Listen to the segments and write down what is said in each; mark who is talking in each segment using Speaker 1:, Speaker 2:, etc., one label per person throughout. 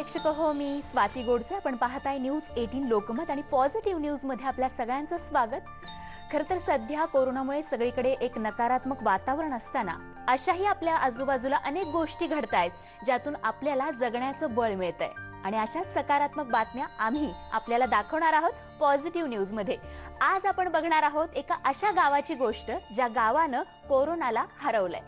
Speaker 1: प्रेक्षक हो, मी स्वाती गोडसे. आपण पाहताय न्यूज 18 लोकमत आणि पॉझिटिव्ह न्यूज मध्ये आपल्या सगळ्यांचं स्वागत. खरं तर सध्या कोरोनामुळे सगळीकडे एक नकारात्मक वातावरण असताना अशाही आपल्या आजूबाजूला अनेक गोष्टी घडतायत ज्यातून आपल्याला जगण्याचं बळ मिळतंय आणि अशाच सकारात्मक बातम्या आम्ही आपल्याला दाखवणार आहोत पॉझिटिव्ह न्यूज मध्ये. आज आपण बघणार आहोत एका अशा गावाची गोष्ट ज्या गावानं कोरोनाला हरवलंय.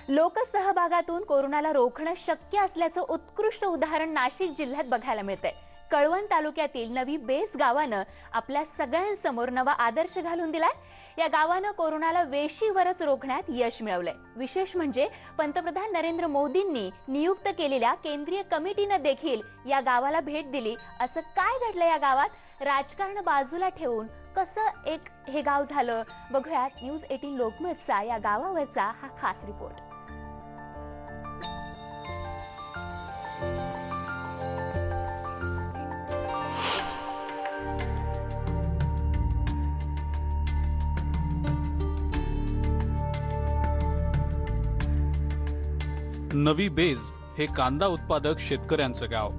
Speaker 1: लोकसहभागातून कोरोनाला रोखणं शक्य असल्याचं उत्कृष्ट उदाहरण नाशिक जिल्ह्यात बघायला मिळतंय. कळवण तालुक्यातील नवी बेस गावानं आपल्या सगळ्यांसमोर नवा आदर्श घालून दिलाय. या गावानं कोरोनाला वेशीवरच रोखण्यात यश मिळवलंय. विशेष म्हणजे पंतप्रधान नरेंद्र मोदींनी नियुक्त केलेल्या केंद्रीय कमिटीनं देखील या गावाला भेट दिली. असं काय घडलं या गावात, राजकारण बाजूला ठेवून कसं एक हे गाव झालं, बघूयात न्यूज 18 लोकमतचा या गावावरचा हा खास रिपोर्ट.
Speaker 2: नवी बेज हे कांदा उत्पादक शेतकऱ्यांचं गाव.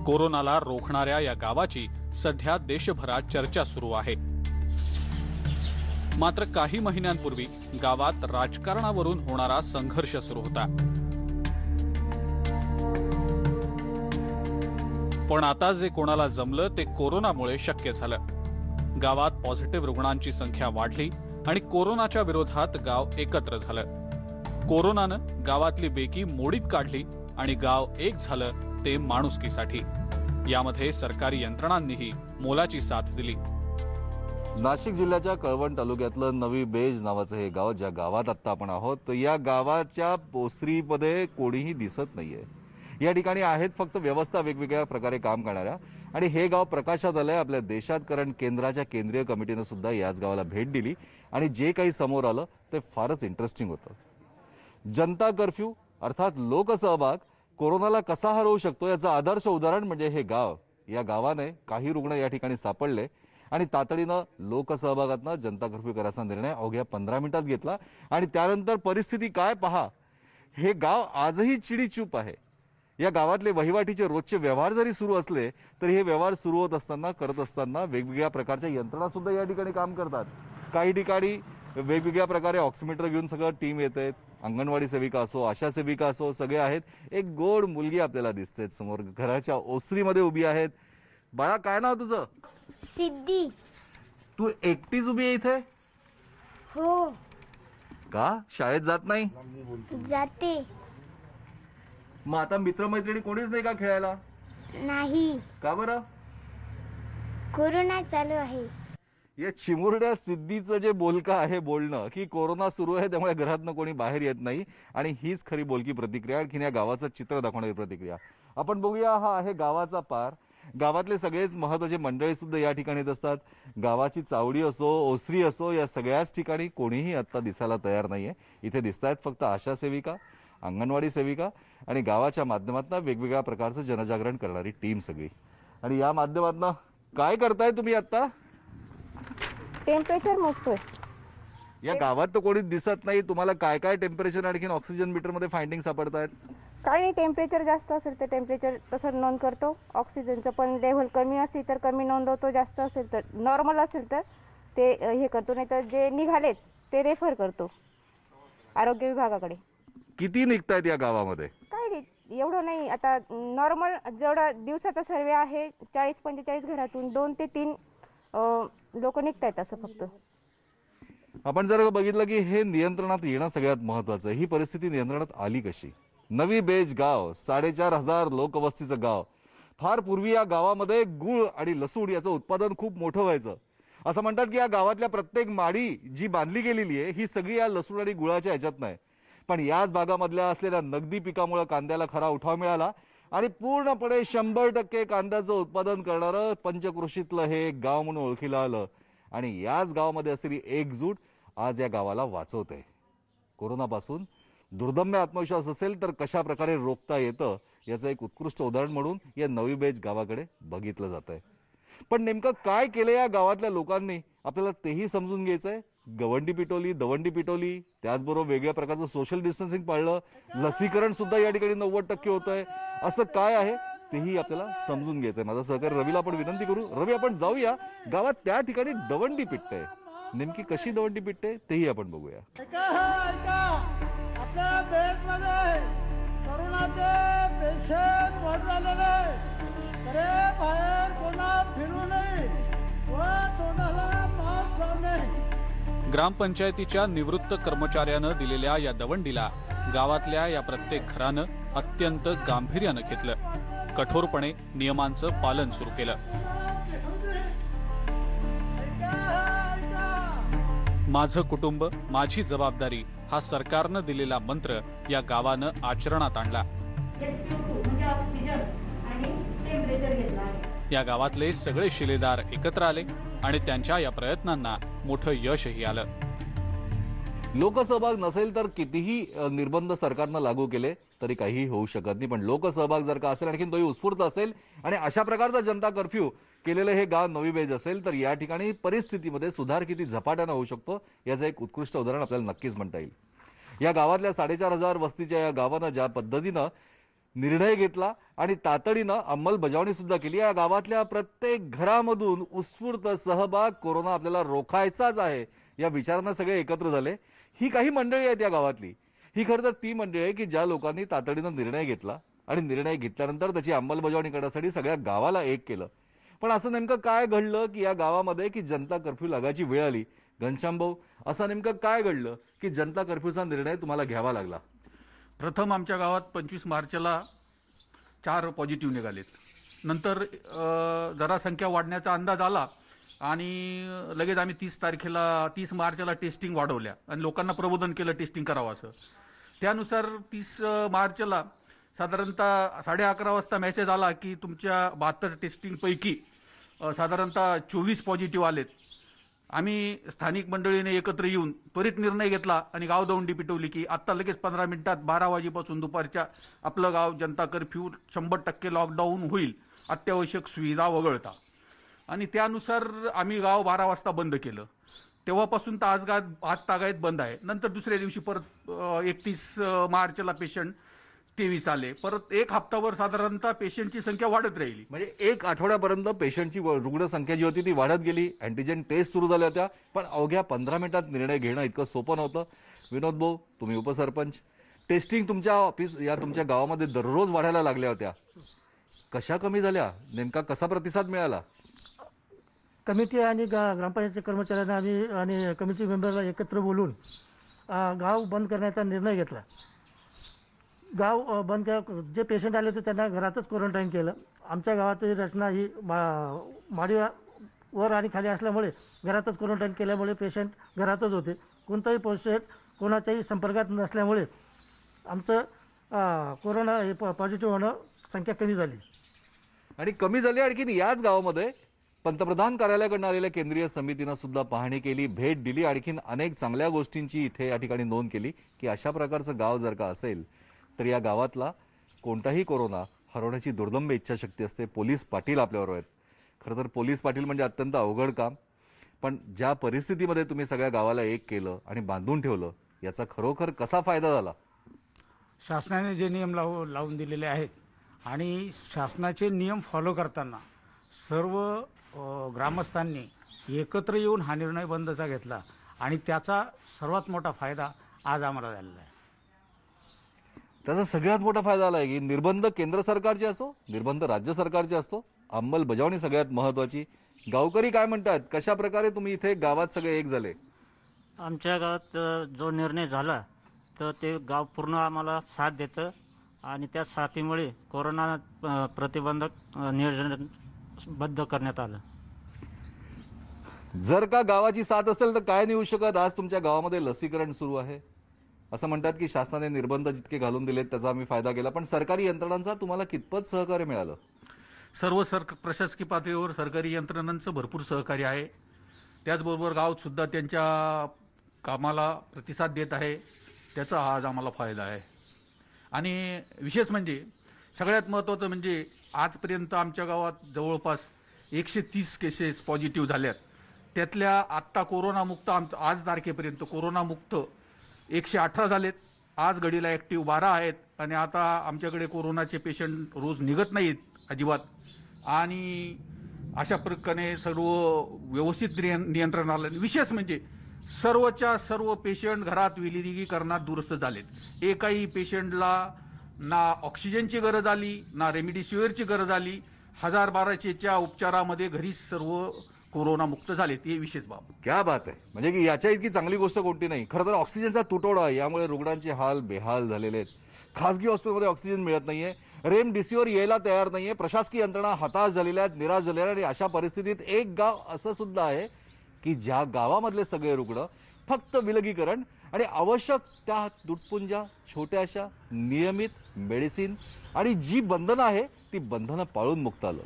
Speaker 2: कोरोनाला रोखणाऱ्या या गावाची सध्या देशभरात चर्चा सुरू आहे. मात्र काही महिन्यांपूर्वी गावात राजकारणावरून होणारा संघर्ष सुरू होता. पण आता जे कोणाला जमलं ते कोरोनामुळे शक्य झालं. गावात पॉझिटिव्ह रुग्णांची संख्या वाढली आणि कोरोनाच्या विरोधात गाव एकत्र झालं. कोरोनानं गावातली बेकी मोडीत काढली आणि गाव एक झालं ते माणुसकीसाठी. यामध्ये सरकारी यंत्रणांनीही मोलाची साथ दिली.
Speaker 3: नाशिक जिल्ह्याच्या कळवण तालुक्यातलं नवी बेज नावाचं हे गाव, ज्या गावात आता आपण आहोत, तर या गावाच्या पोसरीमध्ये कोणीही दिसत नाहीये. या ठिकाणी आहेत फक्त व्यवस्था वेगवेगळ्या प्रकारे काम करणाऱ्या. आणि हे गाव प्रकाशात आलंय आपल्या देशात, कारण केंद्राच्या केंद्रीय कमिटीनं सुद्धा याच गावाला भेट दिली आणि जे काही समोर आलं ते फारच इंटरेस्टिंग होतं. जनता कर्फ्यू अर्थात लोकसहभाग कोरोनाला कसा हरवू शकतो याचं आदर्श उदाहरण म्हणजे हे गाव. या गावाने काही रुग्ण या ठिकाणी सापडले आणि तातडीनं लोकसहभागातनं जनता कर्फ्यू करायचा निर्णय अवघ्या 15 मिनिटात घेतला. आणि त्यानंतर परिस्थिती काय पहा, हे गाव आजही चिडीचूप आहे. या गावातले वहिवाटीचे रोजचे व्यवहार जरी सुरू असले तरी हे व्यवहार सुरू होत असताना करत असताना वेगवेगळ्या प्रकारच्या यंत्रणा सुद्धा या ठिकाणी काम करतात. काही ठिकाणी वेगवेगळ्या प्रकारे ऑक्सिमीटर घेऊन सगळं टीम येते. अंगणवाडी सेविका असो, आशा सेविका असो, सगळे आहेत. एक गोड मुलगी आपल्याला दिसते समोर, घराच्या ओसरीमध्ये उभी आहेत. बाळा, काय नाव तुझं?
Speaker 4: सिद्धी.
Speaker 3: तू एकटीच उभी आहे इथे?
Speaker 4: हो.
Speaker 3: का शाळेत जात नाही?
Speaker 4: जाते.
Speaker 3: मग आता मित्रमैत्रिणी कोणीच नाही का खेळायला?
Speaker 4: नाही.
Speaker 3: का बरं?
Speaker 4: कोरोना चालू आहे.
Speaker 3: या चिमुरड्या सिद्धीचं जे बोलकं आहे बोलणं की कोरोना सुरू आहे त्यामुळे घरातनं कोणी बाहेर येत नाही, आणि हीच खरी बोलकी प्रतिक्रिया, आणखीन या गावाचं चित्र दाखवणारी प्रतिक्रिया. आपण बघूया. हा आहे गावाचा पार. गावातले सगळेच महत्त्वाचे मंडळी सुद्धा या ठिकाणी येत असतात. गावाची चावडी असो, ओसरी असो, या सगळ्याच ठिकाणी कोणीही आत्ता दिसायला तयार नाहीये. इथे दिसत आहेत फक्त आशा सेविका, अंगणवाडी सेविका आणि गावाच्या माध्यमातून वेगवेगळ्या प्रकारचं जनजागरण करणारी टीम सगळी. आणि या माध्यमातून काय करताय तुम्ही आता?
Speaker 5: टेम्परेचर मोजतोय.
Speaker 3: या गावात तर कोणी दिसत नाही. तुम्हाला काय काय टेम्परेचर आणखीन ऑक्सिजन मीटर मध्ये फाइंडिंग सापडतायत?
Speaker 5: काही टेम्परेचर जास्त असेल तर टेम्परेचर तसं नोंद करतो. ऑक्सिजनचं पण लेव्हल कमी असली तर कमी नोंदवतो, जास्त असेल तर नॉर्मल असेल तर ते हे करतो, नाही तर जे निघालेत ते रेफर करतो आरोग्य विभागाकडे.
Speaker 3: किती निघतायत या गावामध्ये?
Speaker 5: काही नाही, एवढं नाही. आता नॉर्मल जेवढा दिवसाचा सर्वे आहे 40-45 घरातून 2 ते 3 लोक निघतायत असं फक्त.
Speaker 3: आपण जर बघितलं की हे नियंत्रणात येणं सगळ्यात महत्वाचं. ही परिस्थिती नियंत्रणात आली कशी? नवी बेज गाव 4,500 लोकवस्तीचं गाव. फार पूर्वी या गावामध्ये गुळ आणि लसूण याचं उत्पादन खूप मोठं व्हायचं. असं म्हणतात की या गावातल्या प्रत्येक माडी जी बांधली गेलेली आहे ही सगळी या लसूण आणि गुळाच्या ह्याच्यात नाही. पण याच भागामधल्या असलेल्या नगदी पिकामुळे कांद्याला खरा उठाव मिळाला आणि पूर्णपणे 100% कांद्याचं उत्पादन करणारं पंचकृषीतलं हे एक गाव म्हणून ओळखीला आलं. आणि याच गावामध्ये असलेली एकजूट आज या गावाला वाचवते. कोरोनापासून दुर्दम्य आत्मविश्वास असेल तर कशा प्रकारे रोखता येतं याचं एक उत्कृष्ट उदाहरण म्हणून या नवी बेज गावाकडे बघितलं जात आहे. पण नेमकं काय केलं या गावातल्या लोकांनी आपल्याला तेही समजून घ्यायचंय. गवंडी पिटवली, दवंडी पिटवली, त्याचबरोबर वेगळ्या प्रकारचं सोशल डिस्टन्सिंग पाळलं, लसीकरण सुद्धा या ठिकाणी 90% होत आहे. असं काय आहे तेही आपल्याला समजून घ्यायचंय. माझा सहकारी रवीला आपण विनंती करू. रवी, आपण जाऊया गावात, त्या ठिकाणी दवंडी पिटते. नेमकी कशी दवंडी पिटते तेही आपण बघूया.
Speaker 6: आपल्या देशमध्ये कोरोनाचे पेशंट वाढ झालेले, तरी बाहेर कोणा फिरू नये व तोंडाला मास्क लावणे.
Speaker 2: ग्रामपंचायतीच्या निवृत्त कर्मचाऱ्यानं दिलेल्या या दवंडीला गावातल्या या प्रत्येक घरानं अत्यंत गांभीर्यानं घेतलं. कठोरपणे नियमांचं पालन सुरू केलं. माझं कुटुंब माझी जबाबदारी हा सरकारनं दिलेला मंत्र या गावानं आचरणात आणला. या गावातले सगळे शिलेदार एकत्र आले आणि त्यांच्या या प्रयत्नांना मोठं यशही आलं.
Speaker 3: लोकसहभाग नसेल तर कितीही निर्बंध सरकारनं लागू केले तरी काही होऊ शकत नाही. पण लोकसहभाग जर का असेल, आणखीन तोही उत्स्फूर्त असेल आणि अशा प्रकारचा जनता कर्फ्यू केलेलं हे गाव नवी बेज असेल, तर या ठिकाणी परिस्थितीमध्ये सुधार किती झपाट्यानं होऊ शकतो याचं एक उत्कृष्ट उदाहरण आपल्याला नक्कीच म्हणता येईल. या गावातल्या 4,500 वस्तीच्या या गावानं ज्या पद्धतीनं निर्णय घेतला आणि तातडीनं अंमलबजावणी सुद्धा केली. या गावातल्या प्रत्येक घरामधून उत्स्फूर्त सहभाग, कोरोना आपल्याला रोखायचाच आहे या विचारानं सगळे एकत्र झाले. ही काही मंडळी आहेत या गावातली. ही खरं तर ती मंडळी आहे की ज्या लोकांनी तातडीनं निर्णय घेतला आणि निर्णय घेतल्यानंतर त्याची अंमलबजावणी करण्यासाठी सगळ्या गावाला एक केलं. पण असं नेमकं काय घडलं की या गावामध्ये की जनता कर्फ्यू लागायची वेळ आली? घनश्याम भाऊ, असं नेमकं काय घडलं की जनता कर्फ्यूचा निर्णय तुम्हाला घ्यावा लागला?
Speaker 7: प्रथम आमच्या गावात 25 मार्चला 4 पॉझिटिव्ह निघालेत. नंतर जरा संख्या वाढण्याचा अंदाज आला आणि लगेच आम्ही 30 मार्चला टेस्टिंग वाढवल्या आणि लोकांना प्रबोधन केलं टेस्टिंग करावं असं. त्यानुसार 30 मार्चला साधारणतः 11:30 वाजता मेसेज आला की तुमच्या 72 टेस्टिंगपैकी साधारणतः 24 पॉझिटिव्ह आलेत. आम्ही स्थानिक मंडळीने एकत्र येऊन त्वरित निर्णय घेतला आणि गाव दवंडी पिटवली की आत्ता लगेच 15 मिनिटात 12 वाजेपासून दुपारच्या आपलं गाव जनता कर्फ्यू 100% लॉकडाऊन होईल, अत्यावश्यक सुविधा वगळता. आणि त्यानुसार आम्ही गाव 12 वाजता बंद केलं. तेव्हापासून तर आज तागायत बंद आहे. नंतर दुसऱ्या दिवशी परत 31 मार्चला पेशंट 23 आले. परत एक हप्ताभर साधारणतः पेशंटची संख्या वाढत राहिली.
Speaker 3: म्हणजे एक आठवड्यापर्यंत पेशंटची रुग्ण संख्या जी होती ती वाढत गेली. अँटीजेन टेस्ट सुरू झाल्या होत्या, पण अवघ्या 15 मिनिटात निर्णय घेणं इतकं सोपं नव्हतं. विनोद भाऊ, तुम्ही उपसरपंच, टेस्टिंग तुमच्या ऑफिस या तुमच्या गावामध्ये दररोज वाढायला लागल्या होत्या. कशा कमी झाल्या? नेमका कसा प्रतिसाद मिळाला?
Speaker 6: कमिटी आणि ग्रामपंचायतच्या कर्मचाऱ्यांना आणि कमिटी मेंबरला एकत्र बोलून गाव बंद करण्याचा निर्णय घेतला. गाव बंद जे पेशंट आले होते त्यांना घरातच क्वारंटाईन केलं. आमच्या गावातही रचना ही माडीवर आणि खाली असल्यामुळे घरातच क्वारंटाईन केल्यामुळे पेशंट घरातच होते. कोणताही पेशंट कोणाच्याही संपर्कात नसल्यामुळे आमचं कोरोना हे पॉझिटिव्ह होणं संख्या कमी झाली.
Speaker 3: आणि कमी झाली. आणखीन याच गावामध्ये पंतप्रधान कार्यालयाकडून आलेल्या केंद्रीय समितीनं सुद्धा पाहणी केली, भेट दिली. आणखीन अनेक चांगल्या गोष्टींची इथे या ठिकाणी नोंद केली की अशा प्रकारचं गाव जर का असेल तर या गावातला कोणताही कोरोना हरवण्याची दुर्दम्य इच्छाशक्ती असते. पोलीस पाटील आपल्याबरोबर आहेत. खरं तर पोलीस पाटील म्हणजे अत्यंत अवघड काम, पण ज्या परिस्थितीमध्ये तुम्ही सगळ्या गावाला एक केलं आणि बांधून ठेवलं याचा खरोखर कसा फायदा झाला?
Speaker 8: शासनाने जे नियम लावून दिलेले आहेत आणि शासनाचे नियम फॉलो करताना सर्व ग्रामस्थांनी एकत्र येऊन हा निर्णय बंदचा घेतला आणि त्याचा सर्वात मोठा फायदा आज आम्हाला झालेला आहे.
Speaker 3: त्याचा सगळ्यात मोठा फायदा आला आहे की निर्बंध केंद्र सरकारचे असो, निर्बंध राज्य सरकारचे असतो, अंमलबजावणी सगळ्यात महत्त्वाची. गावकरी काय म्हणतात? कशा प्रकारे तुम्ही इथे गावात सगळे एक झाले?
Speaker 9: आमच्या गावात जो निर्णय झाला तर ते गाव पूर्ण आम्हाला साथ देतं आणि त्या साथीमुळे कोरोना प्रतिबंधक नियोजन बद्ध करण्यात आलं.
Speaker 3: जर का गावाची साथ असेल तर काय नाही होऊ शकत. आज तुमच्या गावामध्ये लसीकरण सुरू आहे. असं म्हणतात की शासनाने निर्बंध जितके घालून दिलेत त्याचा आम्ही फायदा केला, पण सरकारी यंत्रणांचा तुम्हाला कितपत सहकार्य मिळालं?
Speaker 7: सर्व प्रशासकीय पातळीवर सरकारी यंत्रणांचं भरपूर सहकार्य आहे. त्याचबरोबर गावसुद्धा त्यांच्या कामाला प्रतिसाद देत आहे. त्याचा आज आम्हाला फायदा आहे. आणि विशेष म्हणजे सगळ्यात महत्त्वाचं म्हणजे आजपर्यंत आमच्या गावात जवळपास 130 केसेस पॉझिटिव्ह झाल्यात. त्यातल्या आत्ता कोरोनामुक्त आज तारखेपर्यंत कोरोनामुक्त 118 झालेत. आज घडीला ॲक्टिव्ह 12 आहेत आणि आता आमच्याकडे कोरोनाचे पेशंट रोज निघत नाहीत अजिबात. आणि अशा प्रकारे सर्व व्यवस्थित नियंत्रण आलं. विशेष म्हणजे सर्वच्या सर्व पेशंट घरात विलगीकरणात दुरुस्त झालेत. एकाही पेशंटला ना ऑक्सिजनची गरज आली ना रेमडेसिवीरची गरज आली. 1200च्या उपचारामध्ये घरी सर्व कोरोनामुक्त झालेत. हे विशेष बाब.
Speaker 3: क्या बात आहे. म्हणजे की याच्या इतकी चांगली गोष्ट कोणती नाही. खरं तर ऑक्सिजनचा तुटवडा आहे, यामुळे रुग्णांचे हाल बेहाल झालेले आहेत. खासगी हॉस्पिटलमध्ये ऑक्सिजन मिळत नाहीये, रेमडेसिवीर यायला तयार नाहीये, प्रशासकीय यंत्रणा हताश झालेल्या आहेत, निराश झालेल्या आहेत. आणि अशा परिस्थितीत एक गाव असं सुद्धा आहे की ज्या गावामधले सगळे रुग्ण फक्त विलगीकरण आणि आवश्यक त्या तुटपुंजा छोट्याशा नियमित मेडिसिन आणि जी बंधनं आहे ती बंधनं पाळून मुक्त आलं.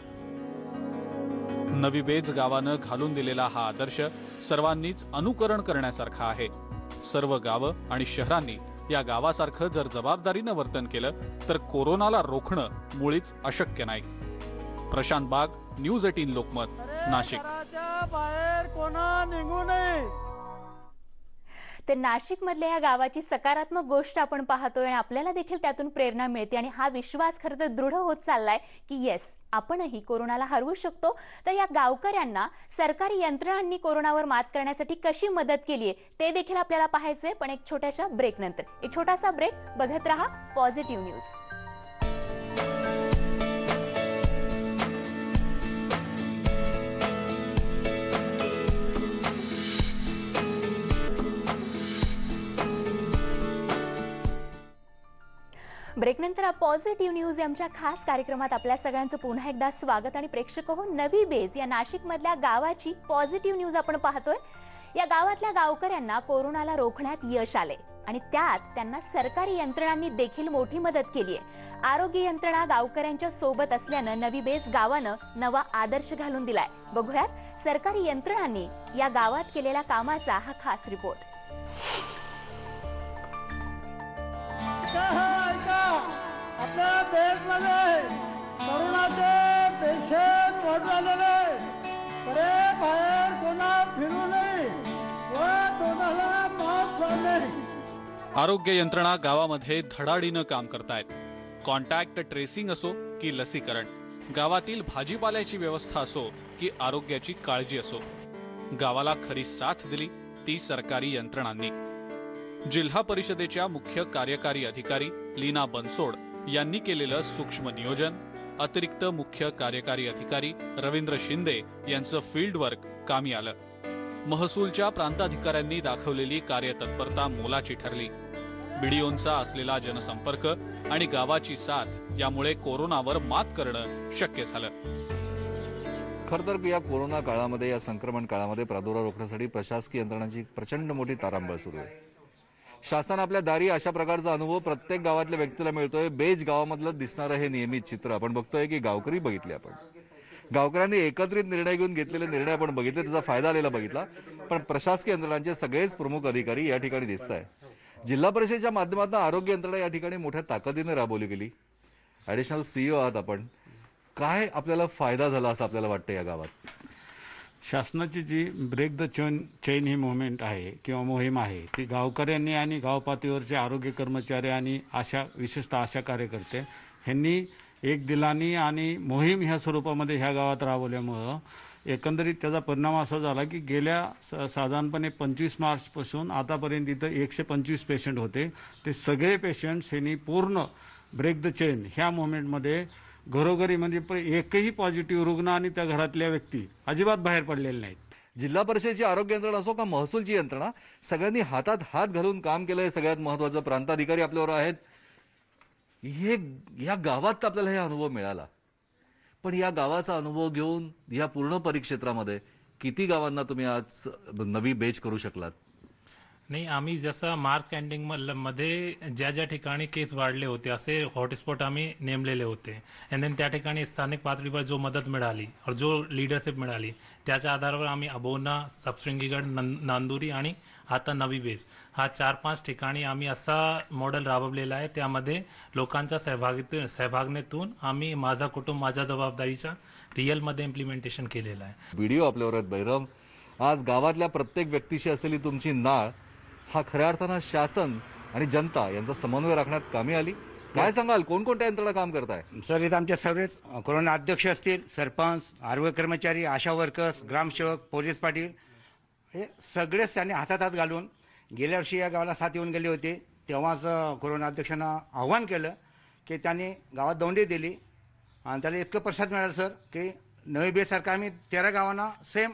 Speaker 2: नवी बेज गावानं घालून दिलेला हा आदर्श सर्वांनीच अनुकरण करण्यासारखा आहे. सर्व गावं आणि शहरांनी या गावासारखं जर जबाबदारीनं वर्तन केलं तर कोरोनाला रोखणं मुळीच अशक्य नाही. प्रशांत बाग, न्यूज 18 लोकमत, नाशिक.
Speaker 6: बाहेर कोणा निघू नये.
Speaker 1: तर नाशिक मधल्या या गावाची सकारात्मक गोष्ट आपण पाहतोय आणि आपल्याला देखील त्यातून प्रेरणा मिळते आणि हा विश्वास खरं तर दृढ होत चाललाय की येस, आपणही कोरोनाला हरवू शकतो. तर या गावकऱ्यांना सरकारी यंत्रणांनी कोरोनावर मात करण्यासाठी कशी मदत केली आहे ते देखील आपल्याला पाहायचंय. पण एक छोट्याशा ब्रेक नंतर. एक छोटासा ब्रेक. बघत रहा पॉझिटिव्ह न्यूज. ब्रेकनंतर पॉझिटिव्ह न्यूज आमच्या खास कार्यक्रमात आपल्या सगळ्यांचं पुन्हा एकदा स्वागत. आणि प्रेक्षक हो, नवी बेज या नाशिकमधल्या गावाची पॉझिटिव्ह न्यूज आपण पाहतोय. या गावातल्या गावकऱ्यांना कोरोनाला रोखण्यात यश आले आणि त्यात त्यांना सरकारी यंत्रणांनी देखील मोठी मदत केली आहे. आरोग्य यंत्रणा गावकऱ्यांच्या सोबत असल्यानं नवी बेज गावानं नवा आदर्श घालून दिलाय. बघूयात सरकारी यंत्रणांनी या गावात केलेल्या कामाचा हा खास रिपोर्ट.
Speaker 6: आपल्या देशमध्ये कोरोनाचे पेशंट वाढू लागलेले. बाहेर कोणा फिरू नये व कोणाला मास्क लावणे.
Speaker 2: आरोग्य यंत्रणा गावामध्ये धडाडीनं काम करतायत. कॉन्टॅक्ट ट्रेसिंग असो की लसीकरण, गावातील भाजीपाल्याची व्यवस्था असो की आरोग्याची काळजी असो, गावाला खरी साथ दिली ती सरकारी यंत्रणांनी. जिल्हा परिषदेच्या मुख्य कार्यकारी अधिकारी लीना बनसोड यांनी केलेलं सूक्ष्म नियोजन, अतिरिक्त मुख्य कार्यकारी अधिकारी रवींद्र शिंदे यांचं फील्ड वर्क कामी आलं. महसूलच्या प्रांताधिकाऱ्यांनी दाखवलेली कार्यतत्परता मोलाची ठरली. बीडीओंचा असलेला जनसंपर्क आणि गावाची साथ यामुळे कोरोनावर मात करणं शक्य झालं.
Speaker 3: खरं तर या कोरोना काळामध्ये, या संक्रमण काळामध्ये प्रादुर्भाव रोखण्यासाठी प्रशासकीय यंत्रणांची प्रचंड मोठी तारांबळ सुरू आहे. शासन आपल्या दारी अशा प्रकारचा अनुभव प्रत्येक गावातल्या व्यक्तीला मिळतोय. बेज गावामधलं दिसणारं हे नियमित चित्र आपण बघतोय की गावकरी बघितले. आपण गावकऱ्यांनी एकत्रित निर्णय घेऊन घेतलेले निर्णय आपण बघितले, त्याचा फायदा आलेला बघितला. पण प्रशासकीय यंत्रणांचे सगळेच प्रमुख अधिकारी या ठिकाणी दिसत आहे. जिल्हा परिषदेच्या माध्यमातून आरोग्य यंत्रणा या ठिकाणी मोठ्या ताकदीने राबवली गेली. ॲडिशनल CEO आहात आपण, काय आपल्याला फायदा झाला असं आपल्याला वाटतं या गावात?
Speaker 8: शासनाची जी ब्रेक द चेन ही मुवमेंट आहे किंवा मोहीम आहे ती गावकऱ्यांनी आणि गाव पातळीवरचे आरोग्य कर्मचारी आणि विशेषतः आशा कार्यकर्ते ह्यांनी एक दिलानी आणि मोहीम ह्या स्वरूपामध्ये ह्या गावात राबवल्यामुळं एकंदरीत त्याचा परिणाम असा झाला की गेल्या साधारणपणे 25 मार्चपासून आतापर्यंत इथं 125 पेशंट होते. ते सगळे पेशंट्स ह्यांनी पूर्ण ब्रेक द चेन ह्या मुवमेंटमध्ये घरोघरी म्हणजे एकही पॉझिटिव्ह रुग्ण आणि त्या घरातल्या व्यक्ती अजिबात बाहेर पडलेले नाहीत.
Speaker 3: जिल्हा परिषदेची आरोग्य यंत्रणा असो का महसूलची यंत्रणा, सगळ्यांनी हातात हात घालून काम केलंय. सगळ्यात महत्वाचं प्रांताधिकारी आपल्यावर आहेत. हे या गावात आपल्याला हे अनुभव मिळाला. पण या गावाचा अनुभव घेऊन या पूर्ण परिक्षेत्रामध्ये किती गावांना तुम्ही आज नवी बेज करू शकलात?
Speaker 10: नाही, आम्ही जसं मार्च कॅन्टीन मध्ये ज्या ज्या ठिकाणी केस वाढले होते असे हॉटस्पॉट आम्ही नेमलेले होते. अँड देन त्या ठिकाणी स्थानिक पातळीवर जो मदत मिळाली और जो लीडरशिप मिळाली त्याच्या आधारावर आम्ही अबोना, सबशृंगीगड, नांदुरी आणि आता नवी बेस हा 4-5 ठिकाणी आम्ही असा मॉडेल राबवलेला आहे. त्यामध्ये लोकांच्या सहभागीतून आम्ही माझा कुटुंब माझ्या जबाबदारीचा रिअलमध्ये इम्प्लिमेंटेशन केलेलं आहे.
Speaker 3: व्हिडिओ आपल्यावर आहेत बैरम. आज गावातल्या प्रत्येक व्यक्तीशी असलेली तुमची नाळ हा खऱ्या अर्थानं शासन आणि जनता यांचा समन्वय राखण्यात कामी आली. काय सांगाल, कोणकोणत्या यंत्रणा काम करताय?
Speaker 11: सर, इथं आमच्या सर्वच कोरोना अध्यक्ष असतील, सरपंच, आरोग्य कर्मचारी, आशा वर्कर्स, ग्रामसेवक, पोलीस पाटील हे सगळेच त्यांनी हातात हात घालून गेल्या वर्षी या गावाला साथ येऊन गेले होते. तेव्हाच कोरोना अध्यक्षांना आव्हान केलं की त्यांनी गावात दौंडी दिली आणि त्याला इतकं प्रतिसाद मिळालं सर की नवी बेसारखं आम्ही 13 गावांना सेम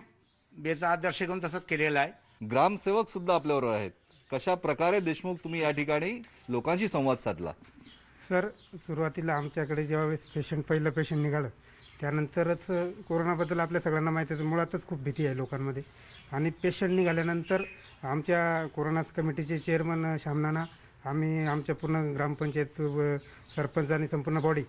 Speaker 11: बेचा आदर्श घेऊन तसंच केलेलं आहे.
Speaker 3: ग्रामसेवक सुद्धा आपल्याबरोबर आहेत. कशा प्रकारे देशमुख तुम्ही या ठिकाणी लोकांशी संवाद साधला?
Speaker 12: सर, सुरुवातीला आमच्याकडे ज्यावेळेस पहिलं पेशंट निघालं त्यानंतरच कोरोनाबद्दल आपल्या सगळ्यांना माहिती आहे, मुळातच खूप भीती आहे लोकांमध्ये. आणि पेशंट निघाल्यानंतर आमच्या कोरोना कमिटीचे चेअरमन श्यामनाना, आम्ही आमच्या पूर्ण ग्रामपंचायत, सरपंच आणि संपूर्ण बॉडी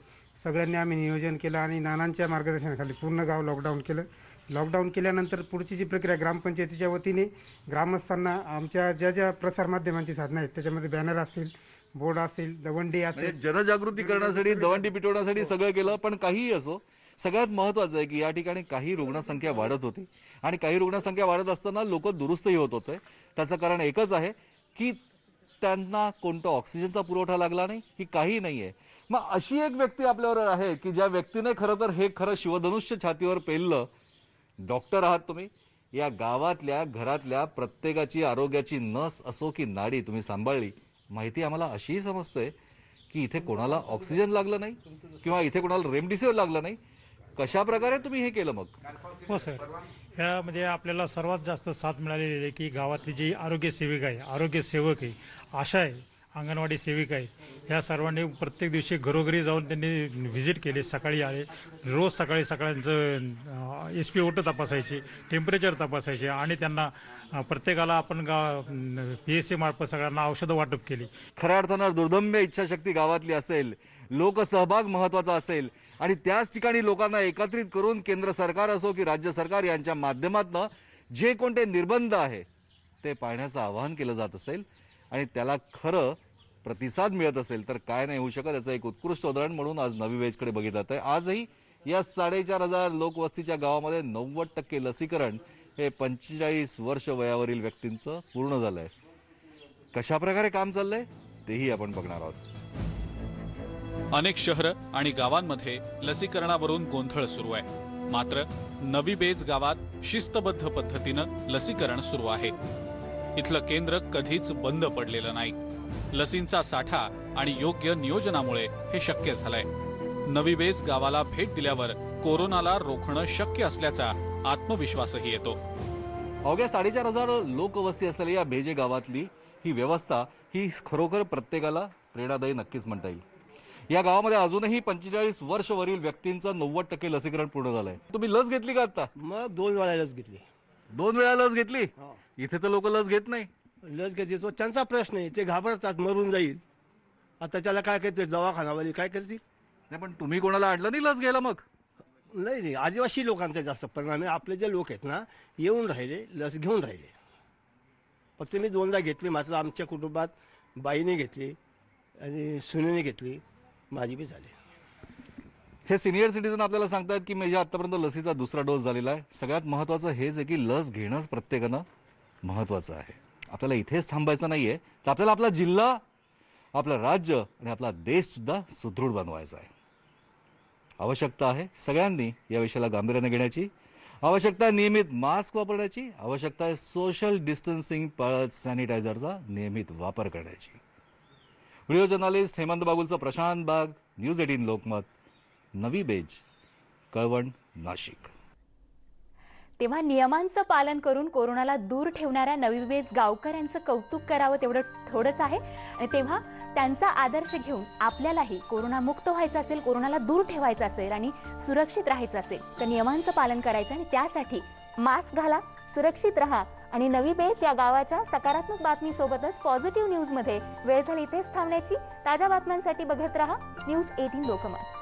Speaker 12: सगळ्यांनी आम्ही नियोजन केलं आणि नानांच्या मार्गदर्शनाखाली पूर्ण गाव लॉकडाऊन केलं. लॉकडाऊन केल्यानंतर पुढची जी प्रक्रिया ग्रामपंचायतीच्या वतीने ग्रामस्थांना आमच्या ज्या ज्या प्रसारमाध्यमांची साधनं आहेत त्याच्यामध्ये बॅनर असतील, बोर्ड असतील, दवंडी असेल,
Speaker 3: जनजागृती करण्यासाठी, दवंडी पिटवण्यासाठी सगळं केलं. पण काहीही असो, सगळ्यात महत्वाचं आहे की या ठिकाणी काही रुग्णसंख्या वाढत होती आणि काही रुग्णसंख्या वाढत असताना लोक दुरुस्तही होत होते. त्याचं कारण एकच आहे की त्यांना कोणता ऑक्सिजनचा पुरवठा लागला नाही की काही नाहीये. मग अशी एक व्यक्ती आपल्यावर आहे की ज्या व्यक्तीने खरं तर हे खरं शिवधनुष्य छातीवर पेललं. डॉक्टर आहात तुम्ही, या गावातल्या घरातल्या प्रत्येकाची आरोग्याची नस असो की नाडी तुम्ही सांभाळली. माहिती आम्हाला अशीही समजते की इथे कोणाला ऑक्सिजन लागलं नाही किंवा इथे कोणाला रेमडेसिवीर लागलं नाही. कशा प्रकारे तुम्ही हे केलं मग?
Speaker 13: हो सर, ह्यामध्ये आपल्याला सर्वात जास्त साथ मिळालेली आहे की गावातली जी आरोग्य सेविका आहे, आरोग्य सेवक आहे, आशा आहे, अंगणवाडी सेविका आहे, ह्या सर्वांनी प्रत्येक दिवशी घरोघरी जाऊन त्यांनी व्हिजिट केली. सकाळी आले, रोज सकाळी सगळ्यांचं SpO2 तपासायचे, टेम्परेचर तपासायचे आणि त्यांना प्रत्येकाला आपण PSC मार्फत सगळ्यांना औषधं वाटप केली.
Speaker 3: खऱ्या अर्थानं दुर्दम्य इच्छाशक्ती गावातली असेल, लोकसहभाग महत्वाचा असेल आणि त्याच ठिकाणी लोकांना एकत्रित करून केंद्र सरकार असो की राज्य सरकार यांच्या माध्यमातून जे कोणते निर्बंध आहे ते पाळण्याचं आवाहन केलं जात असेल आणि त्याला खरं प्रतिसाद मिळत असेल तर काय नाही होऊ शकत. याचं एक उत्कृष्ट उदाहरण म्हणून आज नवी बेजकडे बघितलं जात आहे. आजही या 4,500 लोकवस्तीच्या गावामध्ये 90% लसीकरण हे 45 वर्ष वयावरील व्यक्तींचं पूर्ण झालंय. कशा प्रकारे काम चाललंय तेही आपण बघणार आहोत.
Speaker 2: अनेक शहरं आणि गावांमध्ये लसीकरणावरून गोंधळ सुरू आहे. मात्र नवी बेज गावात शिस्तबद्ध पद्धतीनं लसीकरण सुरू आहे. इथलं केंद्र कधीच बंद पडलेलं नाही. लसींचा साठा आणि योग्य नियोजनामुळे हे शक्य झालंय. नवी बेज गावाला भेट दिल्यावर कोरोनाला रोखणं शक्य असल्याचा आत्मविश्वासही येतो.
Speaker 3: अवघ्या 4,500 लोकवस्ती असलेल्या या बेजे गावातली ही व्यवस्था ही खरोखर प्रत्येकाला प्रेरणादायी नक्कीच म्हणता येईल. या गावामध्ये अजूनही 45 वर्षवरील व्यक्तींचं 90% लसीकरण पूर्ण झालंय. तुम्ही लस घेतली का आता?
Speaker 14: मग 2 वेळा लस घेतली.
Speaker 3: 2 वेळा लस घेतली? इथे तर लोक लस घेत नाही.
Speaker 14: लस घेतली तो त्यांचा प्रश्न आहे, ते घाबरतात मरून जाईल. आता त्याला काय करते, दवाखानावाली काय करतील?
Speaker 3: नाही, पण तुम्ही कोणाला आणलं नाही लस घ्यायला? मग
Speaker 14: नाही, आदिवासी लोकांचा जास्त परिणाम आहे. आपले जे लोक आहेत ना, येऊन राहिले, लस घेऊन राहिले. फक्त मी 2दा घेतली. मात्र आमच्या कुटुंबात बाईने घेतली आणि सुनेने घेतली, माझी बी झाली.
Speaker 3: हे सिनियर सिटीजन आपल्याला सांगतात की माझ्या आतापर्यंत लसीचा 2रा डोस झालेला आहे. सगळ्यात महत्त्वाचं हेच आहे की लस घेणंच प्रत्येकानं महत्त्वाचं आहे. आपल्याला इथेच थांबायचं नाहीये, तर आपल्याला आपला जिल्हा, आपलं राज्य आणि आपला देश सुद्धा सुदृढ बनवायचा आहे. आवश्यकता आहे सगळ्यांनी या विषयाला गांभीर्याने घेण्याची. आवश्यकता आहे नियमित मास्क वापरण्याची. आवश्यकता आहे सोशल डिस्टन्सिंग पाळत सॅनिटायझरचा नियमित वापर करण्याची. व्हिडिओ जर्नलिस्ट हेमंत बागुलचा प्रशांत बाग, न्यूज 18 लोकमत, नवी बेज, कळवण, नाशिक.
Speaker 1: तेव्हा नियमांचं पालन करून कोरोनाला दूर ठेवणाऱ्या नवी बेज गावकऱ्यांचं कौतुक करावं तेवढं थोडंच आहे. आणि तेव्हा त्यांचा आदर्श घेऊन आपल्यालाही कोरोनामुक्त व्हायचं असेल, कोरोनाला दूर ठेवायचं असेल आणि सुरक्षित राहायचं असेल तर नियमांचं पालन करायचं आणि त्यासाठी मास्क घाला, सुरक्षित राहा आणि नवी बेज या गावाच्या सकारात्मक बातमीसोबतच पॉझिटिव्ह न्यूजमध्ये वेळ झाली इथेच थांबण्याची. ताज्या बातम्यांसाठी बघत रहा न्यूज 18 लोकमत.